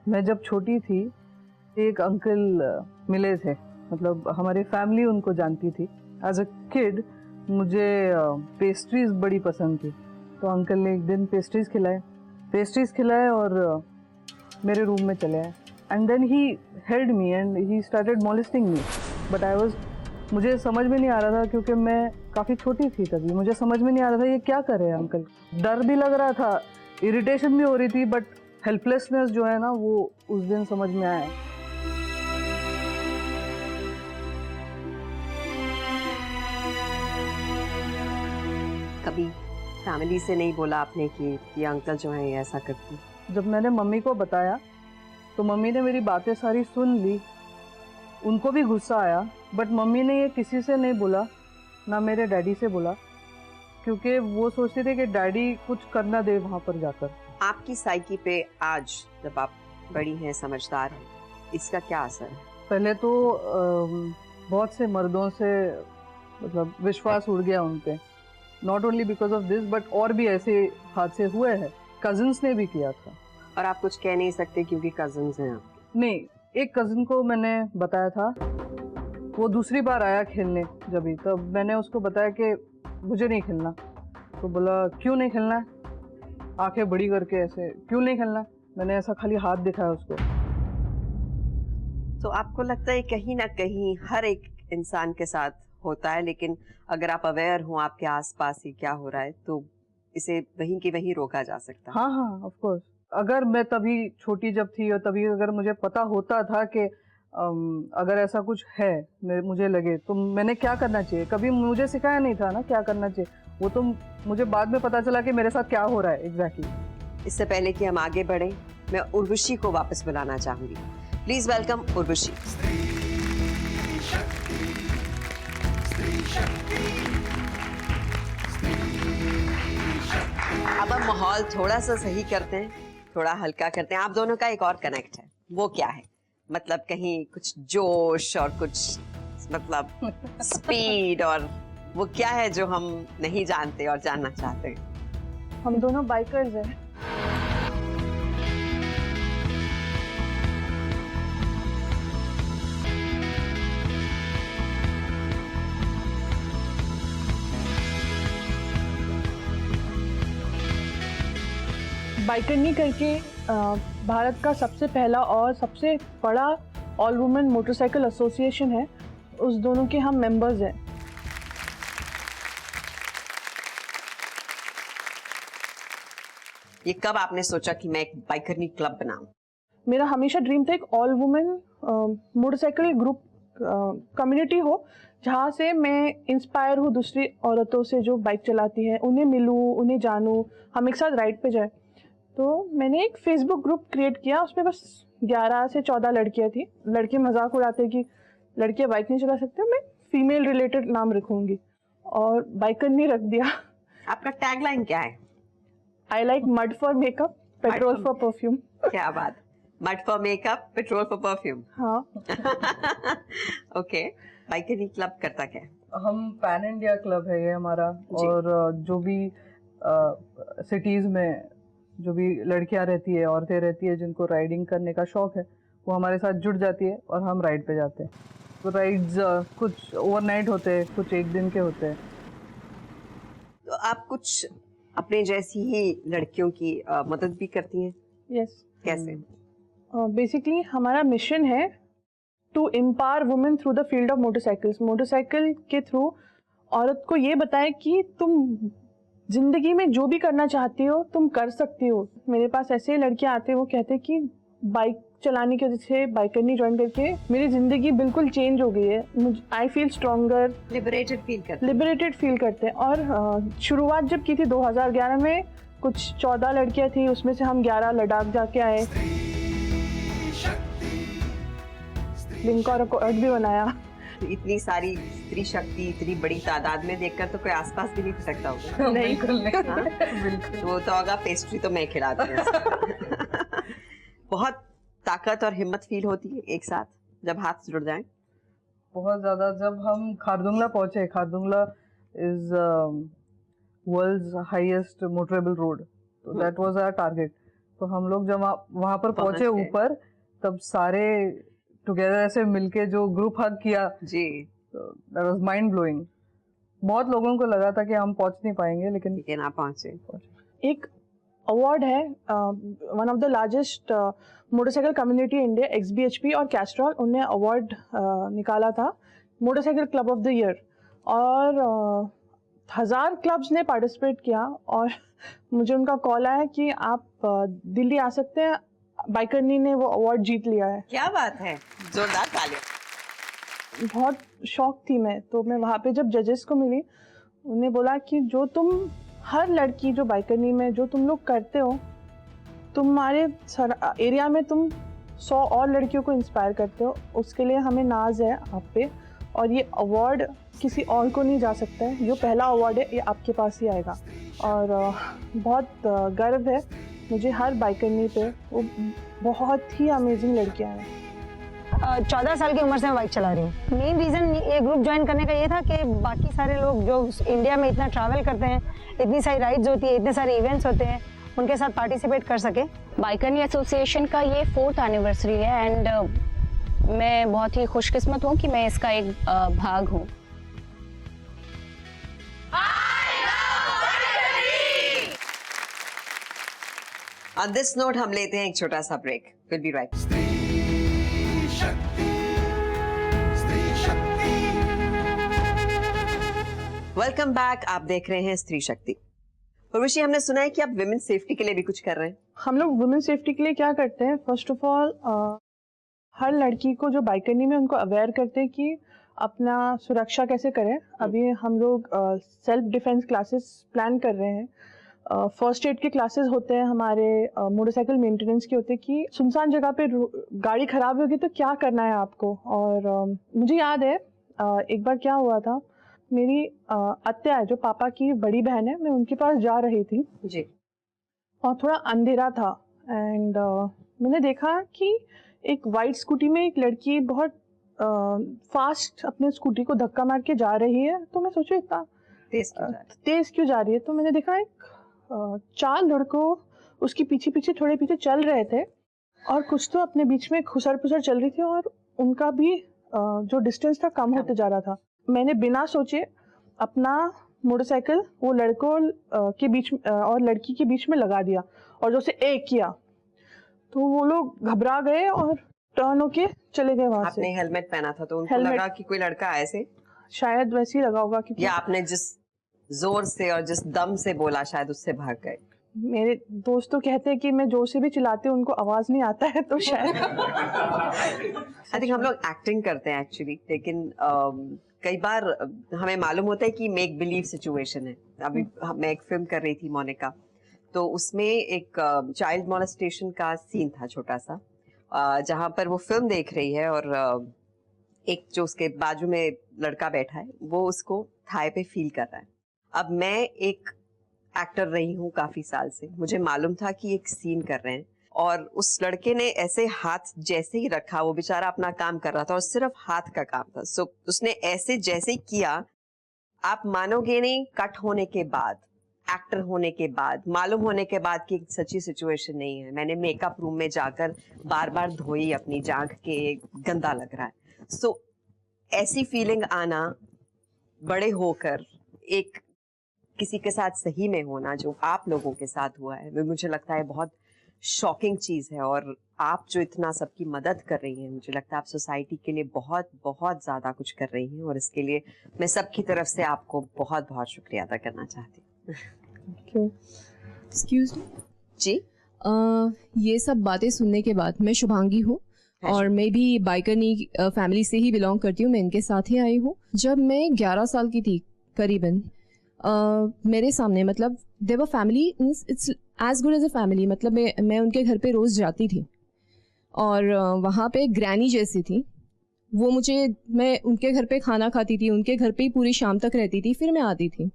मैं जब छोटी थी एक अंकल मिले थे, मतलब हमारी फैमिली उनको जानती थी। एज अ किड मुझे पेस्ट्रीज बड़ी पसंद थी, तो अंकल ने एक दिन पेस्ट्रीज खिलाए और मेरे रूम में चले आए। And then he held me and he started molesting me, but मुझे समझ में नहीं आ रहा था क्योंकि मैं काफ़ी छोटी थी तभी। मुझे समझ में नहीं आ रहा था ये क्या कर रहे हैं अंकल। डर भी लग रहा था, इरिटेशन भी हो रही थी, बट हेल्पलेसनेस जो है ना वो उस दिन समझ में आया। कभी फैमिली से नहीं बोला आपने कि ये अंकल जो है ऐसा करते? जब मैंने मम्मी को बताया तो मम्मी ने मेरी बातें सारी सुन ली। उनको भी गुस्सा आया, बट मम्मी ने ये किसी से नहीं बोला, ना मेरे डैडी से बोला, क्योंकि वो सोचते थे कि डैडी कुछ करना दे वहाँ पर जाकर। आपकी साइकी पे आज जब आप बड़ी हैं, समझदार हैं, इसका क्या असर है? पहले तो बहुत से मर्दों से मतलब विश्वास उड़ गया उन पे, not only because of this but और भी ऐसे हादसे हुए हैं। कजिन्स ने भी किया था। और आप कुछ कह नहीं सकते क्योंकि कजिन्स हैं आपके? नहीं, एक कजिन को मैंने बताया था, वो दूसरी बार आया खेलने तब मैंने उसको बताया कि मुझे नहीं खेलना। तो बोला क्यों नहीं खेलना है, आंखें बड़ी करके ऐसे, क्यों नहीं खेलना? मैंने ऐसा खाली हाथ दिखाया उसको। तो आपको लगता है कहीं ना कहीं हर एक इंसान के साथ होता है, लेकिन अगर आप अवेयर हो आपके आसपास ही क्या हो रहा है तो इसे वहीं के वहीं रोका जा सकता है? हाँ हाँ, ऑफ कोर्स। अगर मैं तभी छोटी जब थी और तभी अगर मुझे पता होता था कि अगर ऐसा कुछ है, मुझे लगे तो मैंने क्या करना चाहिए, कभी मुझे सिखाया नहीं था ना क्या करना चाहिए, वो तो मुझे बाद में पता चला कि मेरे साथ क्या हो रहा है एग्जैक्टली। इससे पहले कि हम आगे बढ़े, मैं उर्वशी को वापस बुलाना चाहूंगी। Please welcome Urvashi. अब हम माहौल थोड़ा सा सही करते हैं, थोड़ा हल्का करते हैं। आप दोनों का एक और कनेक्ट है, वो क्या है? मतलब कहीं कुछ जोश और कुछ मतलब स्पीड, और वो क्या है जो हम नहीं जानते और जानना चाहते हैं? हम दोनों बाइकर्स हैं। बाइकरनी करके भारत का सबसे पहला और सबसे बड़ा ऑल वुमेन मोटरसाइकिल एसोसिएशन है, उस दोनों के हम मेंबर्स हैं। ये कब आपने सोचा कि मैं एक बाइकरनी क्लब बनाऊं? मेरा हमेशा ड्रीम था एक all women motorcycle group community हो, जहाँ से मैं इंस्पायर हूँ दूसरी औरतों से जो बाइक चलाती हैं, उन्हें मिलूँ, उन्हें जानूँ, हम एक साथ राइड पे जाए। तो मैंने एक फेसबुक ग्रुप क्रिएट किया, उसमें बस 11 से 14 लड़कियाँ थी। लड़के मजाक उड़ाते कि लड़कियाँ बाइक नहीं चला सकते, मैं फीमेल रिलेटेड नाम रखूँगी और बाइकरनी रख दिया। आपका टैगलाइन क्या है? I like mud for makeup, petrol for perfume. क्या बात, mud for makeup, petrol for perfume. हाँ। ओके, बाइकरनी क्लब करता क्या है? हम पैन इंडिया क्लब है ये हमारा, और जो भी सिटीज में जो भी लड़कियां रहती है, औरतें रहती है जिनको राइडिंग करने का शौक है, वो हमारे साथ जुड़ जाती है और हम राइड पे जाते हैं। तो राइड्स कुछ ओवरनाइट होते हैं, कुछ एक दिन के होते हैं। तो आप कुछ अपने जैसी ही लड़कियों की मदद भी करती हैं? यस। कैसे? बेसिकली हमारा मिशन है to empower women through the field of motorcycles. Motorcycle के थ्रू औरत को ये बताएं कि तुम जिंदगी में जो भी करना चाहती हो तुम कर सकती हो। मेरे पास ऐसे लड़कियां आते हैं, वो कहते हैं कि बाइक चलाने की वजह से, बाइकरनी ज्वाइन करके मेरी जिंदगी बिल्कुल चेंज हो गई है, I feel stronger, liberated feel करते हैं। और शुरुआत जब की थी 2011 में, कुछ 14 लड़कियां थी, उसमें से हम 11 लद्दाख जाके आए, लिंक और अकॉर्ड भी बनाया। इतनी सारी स्त्री शक्ति इतनी बड़ी तादाद में देखकर तो कोई आसपास भी नहीं खिसकता होगा। नहीं, बिल्कुल। वो तो होगा पेस्ट्री तो मैं खिलाती हूँ। बहुत ताकत और हिम्मत फील होती है एक साथ जब हाथ जुड़ जाएं। बहुत ज्यादा। जब हम खारदुंगला पहुंचे, Khardungla is world's highest motorable road, तो दैट वाज आवर टारगेट। तो हम लोग जब वहां पर पहुंचे ऊपर, तब सारे टुगेदर ऐसे मिलके जो ग्रुप हग किया जी, दैट वाज माइंड ब्लोइंग। बहुत लोगों को लगा था कि हम पहुंच नहीं पाएंगे, लेकिन आप पहुंचे। एक अवार्ड है, one of the largest motorcycle community India, XBHP और कैस्ट्रॉल, उन्हें अवार्ड निकाला था motorcycle club of the year, और 1000 क्लब्स ने पार्टिसिपेट किया। और मुझे उनका कॉल आया कि आप दिल्ली आ सकते हैं, बाइकरनी ने वो अवार्ड जीत लिया है। क्या बात है, जोरदार तालियां। बहुत शौक थी मैं, तो मैं वहाँ पे जब जजेस को मिली, उन्हें बोला कि जो तुम हर लड़की जो बाइकरनी में जो तुम लोग करते हो, तुम्हारे एरिया में तुम 100 और लड़कियों को इंस्पायर करते हो, उसके लिए हमें नाज है आप पे। और ये अवार्ड किसी और को नहीं जा सकता है, जो पहला अवार्ड है ये आपके पास ही आएगा। और बहुत गर्व है मुझे हर बाइकरनी पे, वो बहुत ही अमेजिंग लड़कियां हैं। 14 साल की उम्र से मैं बाइक चला रही हूँ। मेन रीज़न ये ग्रुप ज्वाइन करने का ये था कि बाकी सारे लोग जो इंडिया में इतना ट्रैवल करते हैं, इतनी सारी राइड्स होती है, इतने सारे इवेंट्स होते हैं, उनके साथ पार्टिसिपेट कर सके। बाइकरनी एसोसिएशन का ये 4th एनिवर्सरी है, एंड मैं बहुत ही खुशकिस्मत हूँ कि मैं इसका एक भाग हूँ। On this note हम लेते हैं एक छोटा सा break. We'll be right back। Welcome back. आप देख रहे हैं स्त्री शक्ति। उर्वशी, हमने सुना है कि आप विमेन सेफ्टी के लिए भी कुछ कर रहे हैं। हम लोग वुमेन सेफ्टी के लिए क्या करते हैं, फर्स्ट ऑफ ऑल हर लड़की को जो बाइकरनी में उनको अवेयर करते हैं कि अपना सुरक्षा कैसे करें। अभी हम लोग सेल्फ डिफेंस क्लासेस प्लान कर रहे हैं। फर्स्ट एड के क्लासेस होते हैं हमारे, मोटरसाइकिल मेंटेनेंस के होते हैं कि सुनसान जगह पे गाड़ी खराब होगी तो क्या करना है आपको। और मुझे याद है एक बार क्या हुआ था, मेरी अत्या है जो पापा की बड़ी बहन है, मैं उनके पास जा रही थी जी, और थोड़ा अंधेरा था एंड मैंने देखा कि एक वाइट स्कूटी में एक लड़की बहुत फास्ट अपने स्कूटी को धक्का मार के जा रही है। तो मैं सोचू इतना तेज क्यों जा रही है। तो मैंने देखा एक 4 लड़कों उसके पीछे पीछे थोड़े पीछे चल रहे थे और कुछ तो अपने बीच में खुसर पुसर चल रही थी और उनका भी जो डिस्टेंस था कम होते जा रहा था। मैंने बिना सोचे अपना मोटरसाइकिल वो लड़कों के बीच और लड़की के बीच में लगा दिया और जो से एक किया तो वो लोग घबरा गए और टर्न होके चले गए वहां से। आपने हेलमेट पहना था तो उनको लगा कि कोई लड़का आए से, शायद वैसे ही लगा होगा कि या आपने जिस जोर से और जिस दम से बोला शायद उससे भाग गए। मेरे दोस्त तो कहते हैं कि मैं जोर से भी चिल्लाती हूँ उनको आवाज नहीं आता है तो शायद आई थिंक हम लोग एक्टिंग करते हैं एक्चुअली, लेकिन कई बार हमें मालूम होता है कि मेक बिलीव सिचुएशन है। अभी मैं एक फिल्म कर रही थी मोनिका, तो उसमें एक चाइल्ड मोलेस्टेशन का सीन था छोटा सा, जहां पर वो फिल्म देख रही है और एक जो उसके बाजू में लड़का बैठा है वो उसको थाई पे फील कर रहा है। अब मैं एक एक्टर रही हूँ काफी साल से, मुझे मालूम था कि एक सीन कर रहे हैं और उस लड़के ने ऐसे हाथ जैसे ही रखा, वो बेचारा अपना काम कर रहा था और सिर्फ हाथ का काम था, सो उसने ऐसे जैसे किया, आप मानोगे नहीं, कट होने के बाद, एक्टर होने के बाद, मालूम होने के बाद कि सच्ची सिचुएशन नहीं है। मैंने मेकअप रूम में जाकर बार बार धोई अपनी जांघ के, गंदा लग रहा है। सो ऐसी फीलिंग आना बड़े होकर, एक किसी के साथ सही में होना जो आप लोगों के साथ हुआ है, मुझे लगता है बहुत शॉकिंग चीज है। और आप जो इतना सबकी मदद कर रही हैं, मुझे लगता है आप सोसाइटी के लिए बहुत बहुत ज्यादा कुछ कर रही हैं और इसके लिए मैं सबकी तरफ से आपको बहुत बहुत शुक्रिया अदा करना चाहती हूँ। एक्सक्यूज मी जी, ये सब बातें सुनने के बाद, मैं शुभांगी हूँ और मैं भी बाइकरनी फैमिली से ही बिलोंग करती हूँ, मैं इनके साथ ही आई हूँ। जब मैं 11 साल की थी करीबन, मेरे सामने, मतलब they were family, it's as good as a family, मतलब मैं उनके घर पे रोज़ जाती थी और वहाँ पे ग्रैनी जैसी थी वो, मैं उनके घर पे खाना खाती थी, उनके घर पे ही पूरी शाम तक रहती थी, फिर मैं आती थी।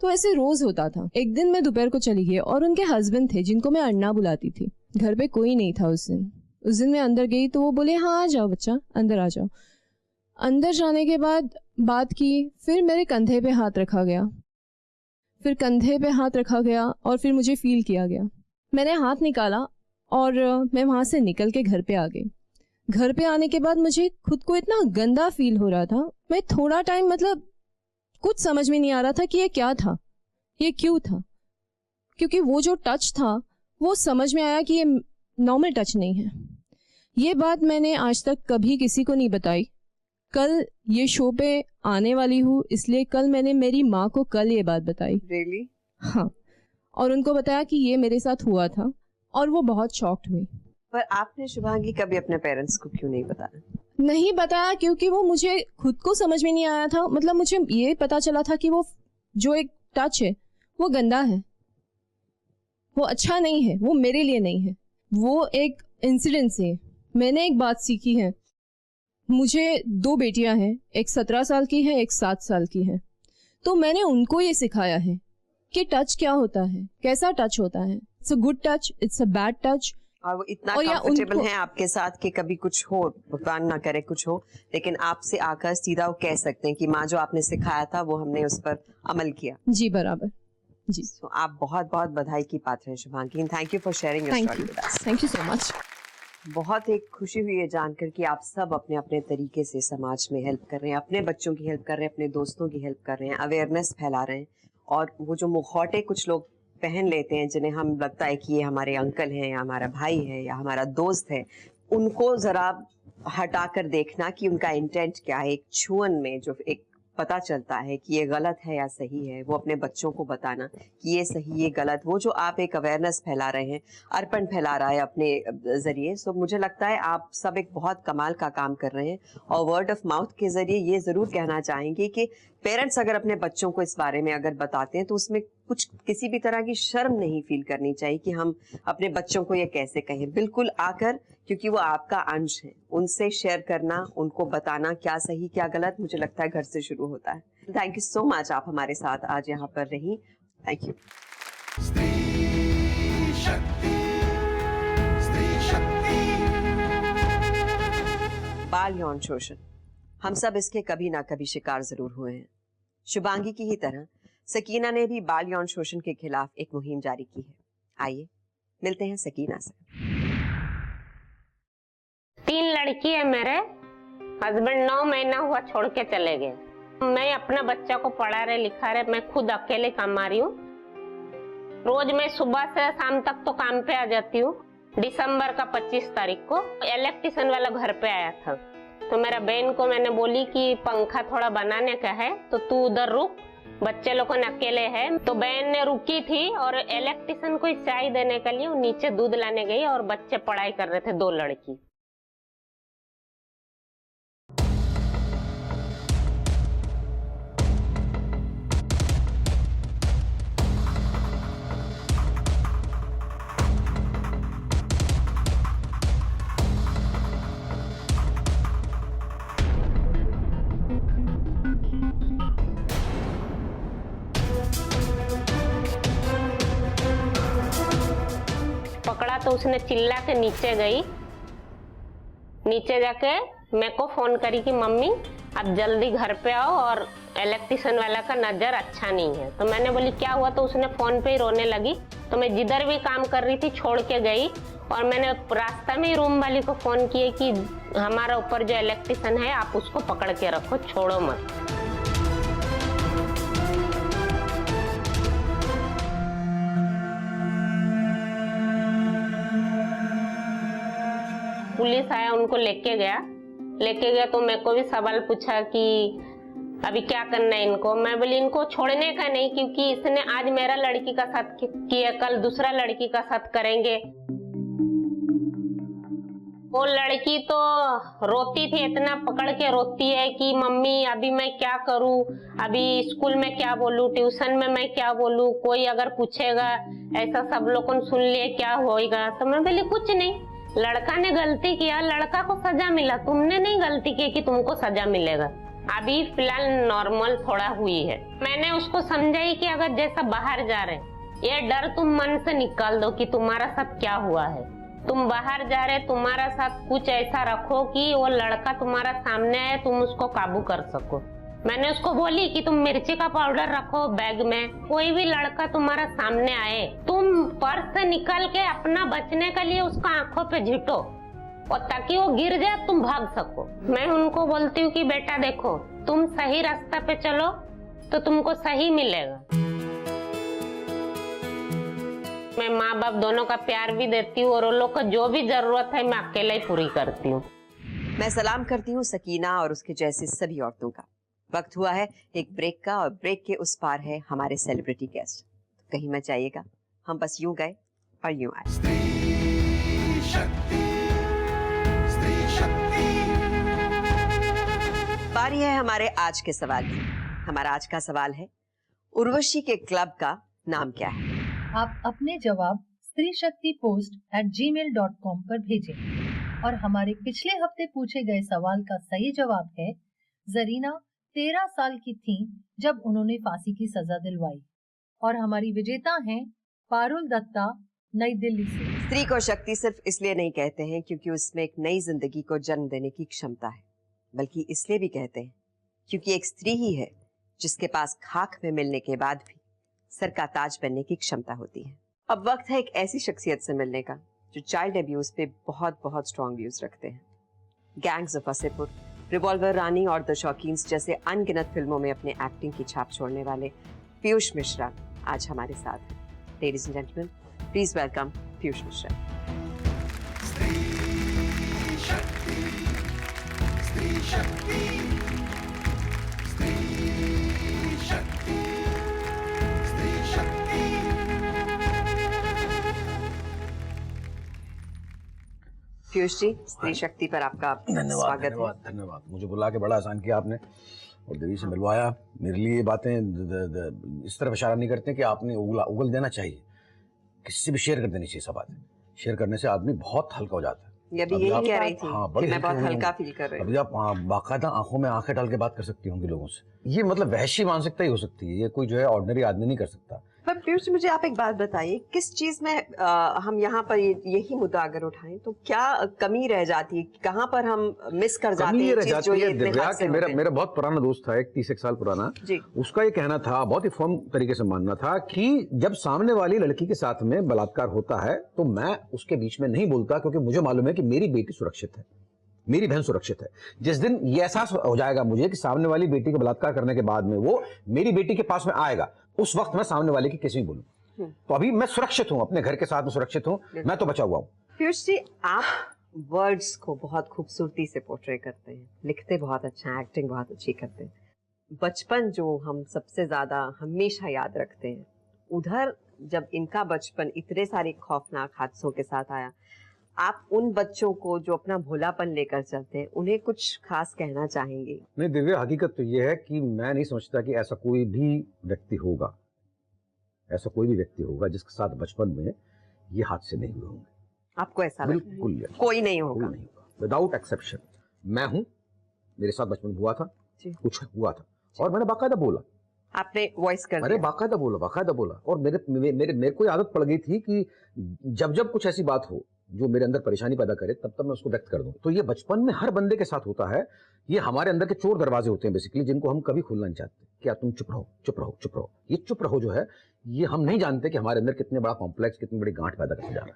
तो ऐसे रोज़ होता था। एक दिन मैं दोपहर को चली गई और उनके हस्बैंड थे जिनको मैं अन्ना बुलाती थी, घर पे कोई नहीं था उस दिन मैं अंदर गई तो वो बोले हाँ आ जाओ बच्चा, अंदर आ जाओ। अंदर जाने के बाद बात की, फिर मेरे कंधे पे हाथ रखा गया, फिर कंधे पे हाथ रखा गया और फिर मुझे फील किया गया। मैंने हाथ निकाला और मैं वहाँ से निकल के घर पे आ गई। घर पे आने के बाद मुझे खुद को इतना गंदा फील हो रहा था, मैं थोड़ा टाइम, मतलब कुछ समझ में नहीं आ रहा था कि ये क्या था, ये क्यों था, क्योंकि वो जो टच था वो समझ में आया कि ये नॉर्मल टच नहीं है। ये बात मैंने आज तक कभी किसी को नहीं बताई। कल ये शो पे आने वाली हूँ, इसलिए कल मैंने मेरी माँ को कल ये बात बताई। Really? हाँ, और उनको बताया कि ये मेरे साथ हुआ था और वो बहुत शॉक्ड हुई। पर आपने शुभांगी कभी अपने पेरेंट्स को क्यों नहीं बताया? नहीं बताया क्योंकि वो मुझे खुद को समझ में नहीं आया था। मतलब मुझे ये पता चला था कि वो जो एक टच है वो गंदा है, वो अच्छा नहीं है, वो मेरे लिए नहीं है। वो एक इंसिडेंट से मैंने एक बात सीखी है। मुझे 2 बेटियां हैं, एक 17 साल की है, एक 7 साल की है। तो मैंने उनको ये सिखाया है कि टच क्या होता है, कैसा टच होता है। It's a good touch, it's a bad touch. और वो इतना कंफर्टेबल हैं आपके साथ कि कभी कुछ हो, भगवान ना करे कुछ हो, लेकिन आपसे आकर सीधा वो कह सकते हैं कि माँ जो आपने सिखाया था वो हमने उस पर अमल किया। जी बराबर जी। तो आप बहुत बहुत बधाई की पात्र हैं Shubhangi. Thank you for sharing your story with us. Thank you so much. बहुत एक खुशी हुई है जानकर कि आप सब अपने अपने तरीके से समाज में हेल्प कर रहे हैं, अपने बच्चों की हेल्प कर रहे हैं, अपने दोस्तों की हेल्प कर रहे हैं, अवेयरनेस फैला रहे हैं। और वो जो मुखौटे कुछ लोग पहन लेते हैं जिन्हें हम लगता है कि ये हमारे अंकल हैं या हमारा भाई है या हमारा दोस्त है, उनको जरा हटाकर देखना कि उनका इंटेंट क्या है। एक छुअन में जो एक पता चलता है कि ये गलत है या सही है, वो अपने बच्चों को बताना कि ये सही ये गलत, वो जो आप एक अवेयरनेस फैला रहे हैं, अर्पण फैला रहा है अपने जरिए, सो मुझे लगता है आप सब एक बहुत कमाल का काम कर रहे हैं। और वर्ड ऑफ माउथ के जरिए ये जरूर कहना चाहेंगे कि पेरेंट्स अगर अपने बच्चों को इस बारे में अगर बताते हैं तो उसमें कुछ किसी भी तरह की शर्म नहीं फील करनी चाहिए कि हम अपने बच्चों को ये कैसे कहें। बिल्कुल आकर, क्योंकि वो आपका अंश है, उनसे शेयर करना, उनको बताना क्या सही क्या गलत, मुझे लगता है घर से शुरू होता है। थैंक यू सो मच, आप हमारे साथ आज यहाँ पर रही। Thank you. बाल यौन शोषण, हम सब इसके कभी ना कभी शिकार जरूर हुए हैं। शुभांगी की ही तरह सकीना ने भी बाल यौन शोषण के खिलाफ एक मुहिम जारी की है। आइए मिलते हैं सकीना से। 3 लड़की है, मेरे हस्बैंड 9 महीना हुआ छोड़ के चले गए। मैं अपना बच्चा को पढ़ा रहे लिखा रहे, मैं खुद अकेले कमा रही हूँ। रोज मैं सुबह से शाम तक तो काम पे आ जाती हूँ। दिसंबर का 25 तारीख को इलेक्ट्रिशियन वाला घर पे आया था, तो मेरा बहन को मैंने बोली कि पंखा थोड़ा बनाने का है तो तू उधर रुक, बच्चे लोगों ने अकेले है। तो बहन ने रुकी थी और इलेक्ट्रिशियन को चाय देने के लिए नीचे दूध लाने गई और बच्चे पढ़ाई कर रहे थे, 2 लड़की। पकड़ा तो उसने चिल्ला के नीचे गई, नीचे जाके मेरे को फोन करी कि मम्मी आप जल्दी घर पे आओ और इलेक्ट्रिशियन वाला का नजर अच्छा नहीं है। तो मैंने बोली क्या हुआ, तो उसने फोन पे ही रोने लगी। तो मैं जिधर भी काम कर रही थी छोड़ के गई और मैंने रास्ता में ही रूम वाली को फोन किए कि हमारा ऊपर जो इलेक्ट्रिशियन है आप उसको पकड़ के रखो, छोड़ो मत। पुलिस आया, उनको लेके गया तो मेरे को भी सवाल पूछा कि अभी क्या करना है इनको। मैं बोली इनको छोड़ने का नहीं, क्योंकि इसने आज मेरा लड़की का साथ किया, कल दूसरा लड़की का साथ करेंगे। वो लड़की तो रोती थी, इतना पकड़ के रोती है कि मम्मी अभी मैं क्या करूं, अभी स्कूल में क्या बोलूं, ट्यूशन में मैं क्या बोलूं, कोई अगर पूछेगा ऐसा सब लोगों ने सुन लिए क्या होएगा। तो मैं बोली कुछ नहीं, लड़का ने गलती किया, लड़का को सजा मिला, तुमने नहीं गलती की कि तुमको सजा मिलेगा। अभी फिलहाल नॉर्मल थोड़ा हुई है। मैंने उसको समझाई कि अगर जैसा बाहर जा रहे, ये डर तुम मन से निकाल दो कि तुम्हारा साथ क्या हुआ है। तुम बाहर जा रहे, तुम्हारा साथ कुछ ऐसा रखो कि वो लड़का तुम्हारा सामने आए, तुम उसको काबू कर सको। मैंने उसको बोली कि तुम मिर्ची का पाउडर रखो बैग में, कोई भी लड़का तुम्हारा सामने आए तुम पर्स से निकाल के अपना बचने के लिए उसका आंखों पे झिटो और ताकि वो गिर जाए तुम भाग सको। मैं उनको बोलती हूँ कि बेटा देखो, तुम सही रास्ता पे चलो तो तुमको सही मिलेगा। मैं माँ बाप दोनों का प्यार भी देती हूँ और उन लोग को जो भी जरूरत है मैं अकेले ही पूरी करती हूँ। मैं सलाम करती हूँ सकीना और उसके जैसी सभी औरतों का। वक्त हुआ है एक ब्रेक का और ब्रेक के उस पार है हमारे सेलिब्रिटी गेस्ट। तो कहीं मत जाइएगा, हम बस यूं गए और यूं आए। बारी है हमारे आज के सवाल की। हमारा आज का सवाल है, उर्वशी के क्लब का नाम क्या है? आप अपने जवाब strishaktipost@gmail.com पर भेजें और हमारे पिछले हफ्ते पूछे गए सवाल का सही जवाब है जरीना 13 साल की थी जब उन्होंने फांसी की सजा दिलवाई। और हमारी विजेता हैं पारुल दत्ता, नई दिल्ली से। स्त्री को शक्ति सिर्फ इसलिए नहीं कहते हैं क्योंकि उसमें एक नई जिंदगी को जन्म देने की क्षमता है, बल्कि इसलिए भी कहते हैं क्योंकि एक स्त्री ही है जिसके पास खाक में मिलने के बाद भी सर का ताज बनने की क्षमता होती है। अब वक्त है एक ऐसी शख्सियत से मिलने का जो चाइल्ड अब्यूज पे बहुत स्ट्रॉन्ग व्यूज रखते हैं। गैंग्स ऑफ वासेपुर, रिवॉल्वर रानी और द शौकीन्स जैसे अनगिनत फिल्मों में अपने एक्टिंग की छाप छोड़ने वाले पीयूष मिश्रा आज हमारे साथ हैं। Ladies and gentleman, please welcome Piyush Mishra. स्त्री शक्ति, स्त्री पीयूष जी, स्त्री शक्ति पर आपका स्वागत है। धन्यवाद। मुझे बुला के बड़ा आसान किया आपने और देवी से मिलवाया। मेरे लिए ये बातें इस तरफ इशारा नहीं करते कि आपने उगल देना चाहिए, किसी से भी शेयर कर देनी चाहिए सब बातें। शेयर करने से आदमी बहुत हल्का हो जाता है। ये भी यही कह रही थी कि मैं बहुत हल्का फील कर रही हूँ। अभी आप बाकायदा आंखों में आंखें डाल के बात कर सकती होंगी लोगों से। ये मतलब वहशी मानसिकता ही हो सकती है, ये कोई जो है ऑर्डिनरी आदमी नहीं कर सकता। पर पीयूष मुझे आप एक बात बताइए, किस चीज में हम यहाँ पर यही मुद्दा अगर उठाएं तो क्या कमी रह जाती है, कहाँ पर हम मिस कर जाते हैं? दिव्या कि मेरा बहुत पुराना दोस्त था, एक 30 साल पुराना जी। उसका ये कहना था, बहुत ही फर्म तरीके से मानना था कि जब सामने वाली लड़की के साथ में बलात्कार होता है तो मैं उसके बीच में नहीं बोलता, क्योंकि मुझे मालूम है कि मेरी बेटी सुरक्षित है, मेरी बहन सुरक्षित है। जिस दिन ये एहसास हो जाएगा मुझे कि सामने वाली बेटी को बलात्कार करने के बाद में वो मेरी बेटी के पास में आएगा, उस वक्त मैं सामने वाले की किसी भी बोलूं। तो अभी मैं सुरक्षित हूं, अपने घर के साथ में सुरक्षित हूं, मैं तो बचा हुआ हूं। पीयूष जी, आप वर्ड्स को बहुत खूबसूरती से पोर्ट्रे करते हैं, लिखते बहुत अच्छा, एक्टिंग बहुत अच्छी करते हैं। बचपन जो हम सबसे ज्यादा हमेशा याद रखते हैं, उधर जब इनका बचपन इतने सारे खौफनाक हादसों के साथ आया, आप उन बच्चों को जो अपना भोलापन लेकर चलते हैं, उन्हें कुछ खास कहना चाहेंगे? नहीं दिव्या, हकीकत तो ये है कि मैं नहीं समझता कि ऐसा कोई भी व्यक्ति होगा, ऐसा कोई भी व्यक्ति होगा जिसके साथ बचपन में ये हादसे नहीं हुए होंगे। आपको ऐसा लगता है? बिल्कुल कोई नहीं होगा, विदाउट एक्सेप्शन। मैं हूँ, मेरे साथ बचपन हुआ था, कुछ हुआ था और मैंने बाकायदा बोला। आपने वॉइस कर अरे बाकायदा बोला। और मेरे को आदत पड़ गई थी कि जब कुछ ऐसी बात हो जो मेरे अंदर परेशानी पैदा करे, तब मैं उसको व्यक्त कर दूं। तो ये बचपन में हर बंदे के साथ होता है। ये हमारे अंदर के चोर दरवाजे होते हैं बेसिकली, जिनको हम कभी खोलना नहीं चाहते। क्या तुम चुप रहो। ये चुप रहो जो है, ये हम नहीं जानते कि हमारे अंदर कितने बड़ा कॉम्प्लेक्स, कितनी बड़ी गांठ पैदा करने जा रहा है।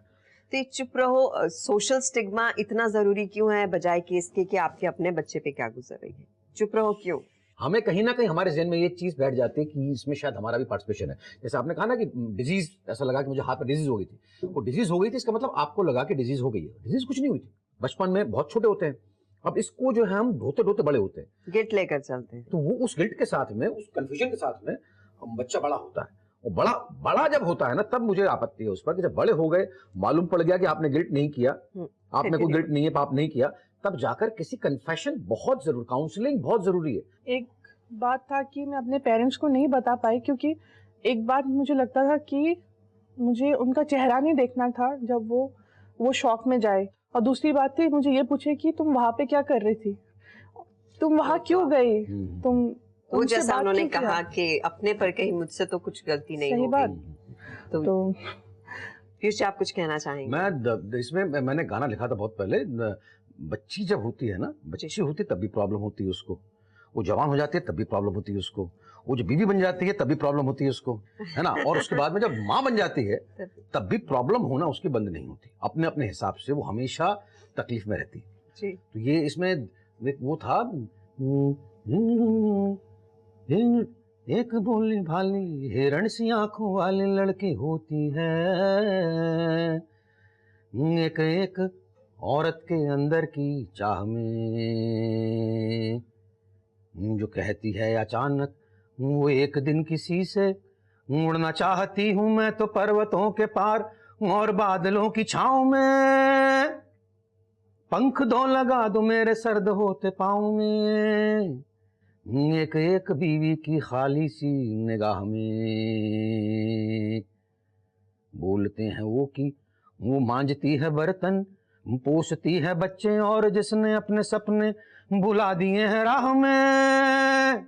तो चुप रहो, सोशल स्टिग्मा इतना जरूरी क्यों है, बजाय कि इसके कि आपके अपने बच्चे पे क्या गुजर रही है? चुप रहो क्यों? हमें कहीं ना कहीं हमारे ज़हन में ये चीज बैठ जाती है कि इसमें शायद हमारा भी पार्टिसिपेशन है। जैसे आपने कहा ना कि डिजीज, ऐसा लगा कि मुझे हाथ में डिजीज हो गई थी, वो डिजीज हो गई थी, इसका मतलब आपको लगा कि डिजीज हो गई है। डिजीज कुछ नहीं हुई थी। बचपन में बहुत छोटे होते हैं, अब इसको जो है हम ढोते बड़े होते हैं, गिल्ट लेकर चलते हैं। तो वो उस गिल्ट के साथ में, उस कंफ्यूजन के साथ में बच्चा बड़ा होता है। और बड़ा जब होता है ना, तब मुझे आपत्ति है उस पर कि जब बड़े हो गए, मालूम पड़ गया कि आपने गिल्ट नहीं किया, आपने कोई गिल्ट नहीं है, पाप नहीं किया, तब जाकर किसी कन्फेशन बहुत जरूरी, काउंसलिंग बहुत जरूरी है। एक बात था कि मैं अपने पेरेंट्स को नहीं बता पाई, क्योंकि एक बात मुझे लगता था कि मुझे उनका चेहरा नहीं देखना था जब वो शॉक में जाए, और दूसरी बात थी मुझे ये पूछे कि तुम वहां पे क्या कर रही थी, तुम वहां क्यों गई, तुम वो जैसा उन्होंने कहा कि अपने पर कहीं मुझसे तो कुछ गलती नहीं सही बात। तो पीयूष आप कुछ कहना चाहेंगे? मैं इसमें मैंने गाना लिखा था बहुत पहले। बच्ची जब होती है ना, बच्ची होती है तब भी प्रॉब्लम होती है उसको, वो जवान हो जाती है तब भी प्रॉब्लम होती है उसको, वो जो बीवी बन जाती है तब भी प्रॉब्लम होती है उसको, है ना, और उसके बाद में जब माँ बन जाती है तब भी प्रॉब्लम होना उसकी बंद नहीं होती। अपने अपने हिसाब से वो हमेशा तकलीफ में रहती है। तो ये इसमें वो था, एक भोली भाली हिरण सी आंखों वाली लड़की होती है, एक औरत के अंदर की चाह में, जो कहती है अचानक वो एक दिन किसी से उड़ना चाहती हूँ मैं तो पर्वतों के पार और बादलों की छांव में, पंख दो लगा दो मेरे सर्द होते पाँव में, एक बीवी की खाली सी निगाह में। बोलते हैं वो कि वो मांजती है बर्तन, पोसती है बच्चे, और जिसने अपने सपने बुला दिए हैं राह में,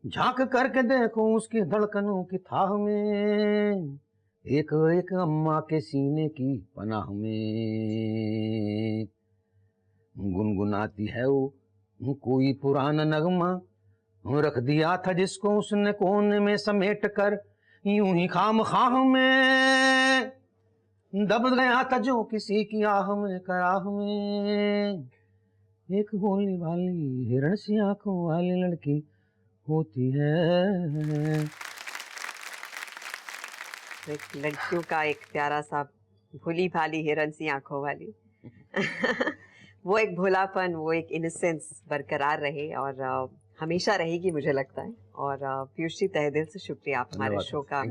झांक करके देखो उसकी धड़कनों की थाह में, एक अम्मा के सीने की पनाह में। गुनगुनाती है वो कोई पुराना नगमा, रख दिया था जिसको उसने कोने में समेट कर, यूं ही खाम खाह में दब गया था जो किसी की आह में कराह में, एक भोली भाली हिरण सी आंखों वाली लड़की होती है। एक लड़कियों का एक प्यारा सा भोली भाली हिरण सी आंखों वाली वो एक भोलापन, वो एक इनोसेंस बरकरार रहे और हमेशा रहेगी मुझे लगता है। और पीयूष जी तहे दिल से शुक्रिया, आप हमारे शो का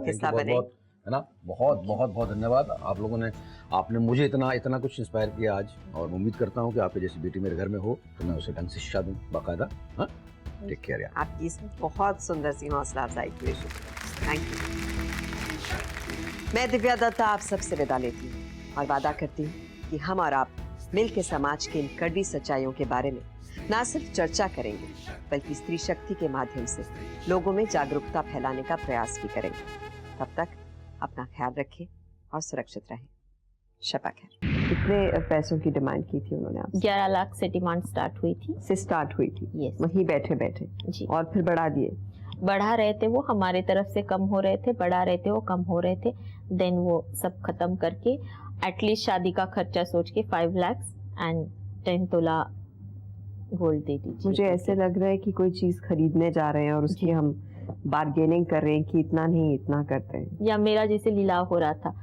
हिस्सा बने। है ना। बहुत बहुत बहुत धन्यवाद आप लोगों ने, आपने मुझे इतना कुछ इंस्पायर किया आज, और मैं उम्मीद करता हूँ कि आपकी जैसी बेटी मेरे घर में हो तो मैं उसे ढंग से शिक्षा दूँ बाकायदा। हाँ, टेक केयर यार। आपकी इस बहुत सुंदर सी हौसला अफजाई के लिए थैंक यू। मैं दिव्या दत्ता आप सबसे विदा लेती हूँ और वादा करती हूँ कि हम और आप मिल के समाज की इन कड़वी सच्चाइयों के बारे में ना सिर्फ चर्चा करेंगे बल्कि स्त्री शक्ति के माध्यम से लोगों में जागरूकता फैलाने का प्रयास भी करेंगे। तब तक अपना ख्याल रखें और सुरक्षित रहें। शपा खैर। कितने पैसों की डिमांड की थी उन्होंने आपसे? 11 लाख से डिमांड स्टार्ट हुई थी। Yes. वहीं बैठे बैठे जी। और फिर बढ़ा दिए? बढ़ा रहे थे वो, हमारे तरफ से कम हो रहे थे, बढ़ा रहे थे वो, कम हो रहे थे। देन वो सब खत्म करके एटलीस्ट शादी का खर्चा सोच के 5 लाख एंड 10 तोला गोल्ड दे दीजिए। मुझे ऐसे लग रहा है कि कोई चीज खरीदने जा रहे हैं और उसकी हम बार्गेनिंग कर रहे हैं कि इतना नहीं इतना करते हैं। या मेरा जैसे लीलाव हो रहा था